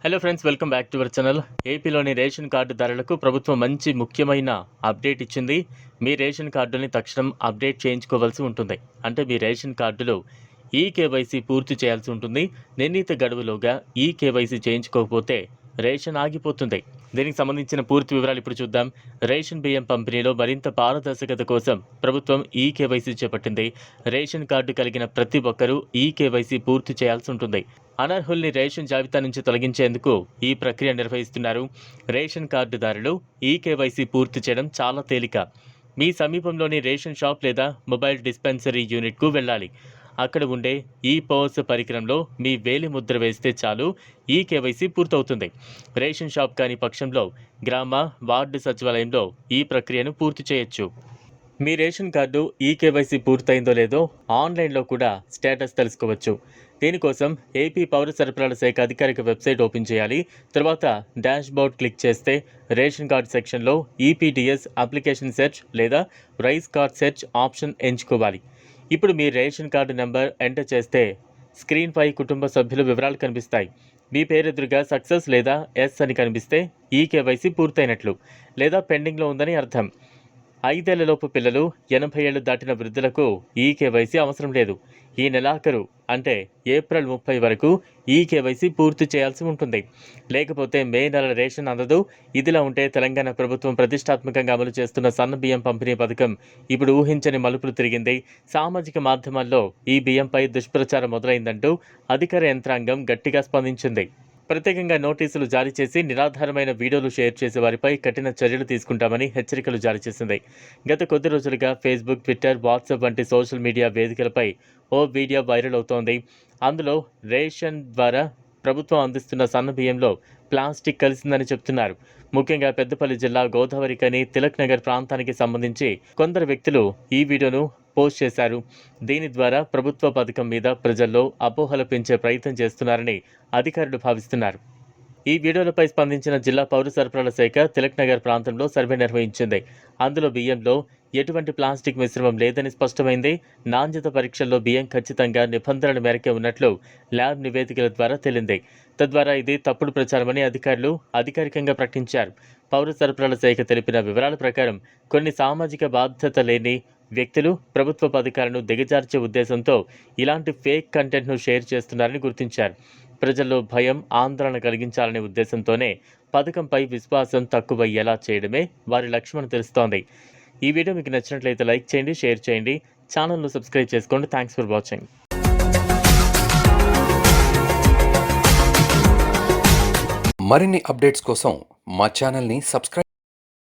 Hello friends, welcome back to our channel. ఏపీలోని ration card ధరలకు ప్రభుత్వం మంచి ముఖ్యమైన అప్డేట్ ఇచ్చింది. మీ రేషన్ కార్డుని తక్షణం అప్డేట్ చేయించుకోవాల్సి ఉంటుంది. అంటే మీ రేషన్ కార్డులో కేవైసీ పూర్తి చేయాల్సి ఉంటుంది. నిర్ణీత గడువులోగా కేవైసీ చేయించుకోకపోతే రేషన్ ఆగిపోతుంది. దీనికి సంబంధించిన పూర్తి వివరాలు ఇప్పుడు చూద్దాం. రేషన్ బియ్యం పంపిణీలో మరింత పారదర్శకత కోసం ప్రభుత్వం కేవైసీ చేపట్టింది. రేషన్ కార్డు కలిగిన ప్రతి ఒక్కరూ కేవైసీ పూర్తి చేయాల్సి ఉంటుంది. అనర్హుల్ని రేషన్ జాబితా నుంచి తొలగించేందుకు ఈ ప్రక్రియ నిర్వహిస్తున్నారు. రేషన్ కార్డుదారులు కేవైసీ పూర్తి చేయడం చాలా తేలిక. మీ సమీపంలోని రేషన్ షాప్ లేదా మొబైల్ డిస్పెన్సరీ యూనిట్కు వెళ్ళాలి. అక్కడ ఉండే పోస్ పరికరంలో మీ వేలి ముద్ర వేస్తే చాలు కేవైసీ పూర్తవుతుంది. రేషన్ షాప్ కాని పక్షంలో గ్రామ వార్డు సచివాలయంలో ఈ ప్రక్రియను పూర్తి చేయొచ్చు. మీ రేషన్ కార్డు కేవైసీ పూర్తయిందో లేదో ఆన్లైన్లో కూడా స్టేటస్ తెలుసుకోవచ్చు. దీనికోసం ఏపీ పౌర సరఫరాల శాఖ అధికారిక వెబ్సైట్ ఓపెన్ చేయాలి. తర్వాత డాష్ బోర్డ్ క్లిక్ చేస్తే రేషన్ కార్డ్ సెక్షన్లో ఈపీడీఎస్ అప్లికేషన్ సెర్చ్ లేదా రైస్ కార్డ్ సెర్చ్ ఆప్షన్ ఎంచుకోవాలి. ఇప్పుడు మీ రేషన్ కార్డు నెంబర్ ఎంటర్ చేస్తే స్క్రీన్పై కుటుంబ సభ్యుల వివరాలు కనిపిస్తాయి. మీ పేరెదురుగా సక్సెస్ లేదా ఎస్ అని కనిపిస్తే కేవైసీ పూర్తయినట్లు లేదా పెండింగ్లో ఉందని అర్థం. 5 ఏళ్లలోపు పిల్లలు, 80 ఏళ్లు దాటిన వృద్ధులకు కేవైసీ అవసరం లేదు. ఈ నెలాఖరు అంటే ఏప్రిల్ 30 వరకు కేవైసీ పూర్తి చేయాల్సి ఉంటుంది. లేకపోతే మే నెల రేషన్ అందదు. ఇదిలా ఉంటే తెలంగాణ ప్రభుత్వం ప్రతిష్టాత్మకంగా అమలు చేస్తున్న సన్న బియ్యం పంపిణీ పథకం ఇప్పుడు ఊహించని మలుపులు తిరిగింది. సామాజిక మాధ్యమాల్లో ఈ బియ్యంపై దుష్ప్రచారం మొదలైందంటూ అధికార యంత్రాంగం గట్టిగా స్పందించింది. ప్రత్యేకంగా నోటీసులు జారీ చేసి నిరాధారమైన వీడియోలు షేర్ చేసే వారిపై కఠిన చర్యలు తీసుకుంటామని హెచ్చరికలు జారీ చేసింది. గత కొద్ది రోజులుగా ఫేస్బుక్, ట్విట్టర్, వాట్సాప్ వంటి సోషల్ మీడియా వేదికలపై ఓ వీడియో వైరల్ అవుతోంది. అందులో రేషన్ ద్వారా ప్రభుత్వం అందిస్తున్న సన్న బియ్యంలో ప్లాస్టిక్ కలిసిందని చెప్తున్నారు. ముఖ్యంగా పెద్దపల్లి జిల్లా గోదావరికని, తిలక్ నగర్ ప్రాంతానికి సంబంధించి కొందరు వ్యక్తులు ఈ వీడియోను పోస్ట్ చేశారు. దీని ద్వారా ప్రభుత్వ పథకం మీద ప్రజల్లో అపోహలు పెంచే ప్రయత్నం చేస్తున్నారని అధికారులు భావిస్తున్నారు. ఈ వీడియోలపై స్పందించిన జిల్లా పౌర సరఫరాల శాఖ తిలక్ నగర్ ప్రాంతంలో సర్వే నిర్వహించింది. అందులో బియ్యంలో ఎటువంటి ప్లాస్టిక్ మిశ్రమం లేదని స్పష్టమైంది. నాణ్యత పరీక్షల్లో బియ్యం ఖచ్చితంగా నిబంధనల మేరకే ఉన్నట్లు ల్యాబ్ నివేదికల ద్వారా తేలింది. తద్వారా ఇది తప్పుడు ప్రచారమని అధికారులు అధికారికంగా ప్రకటించారు. పౌర సరఫరాల శాఖ తెలిపిన వివరాల ప్రకారం కొన్ని సామాజిక బాధ్యత లేని వ్యక్తులు ప్రభుత్వ పథకాలను దిగజార్చే ఉద్దేశంతో ఇలాంటి ఫేక్ కంటెంట్ను షేర్ చేస్తున్నారని గుర్తించారు. ప్రజల్లో భయం, ఆందోళన కలిగించాలనే ఉద్దేశంతోనే పథకంపై విశ్వాసం తక్కువయ్యేలా చేయడమే వారి లక్ష్యమని తెలుస్తోంది. ఈ వీడియో మీకు నచ్చినట్లయితే లైక్ చేయండి, షేర్ చేయండి, ఛానల్ను సబ్స్క్రైబ్ చేసుకోండి. Thanks for watching. మరిన్ని అప్డేట్స్ కోసం మా ఛానల్ని సబ్స్క్రైబ్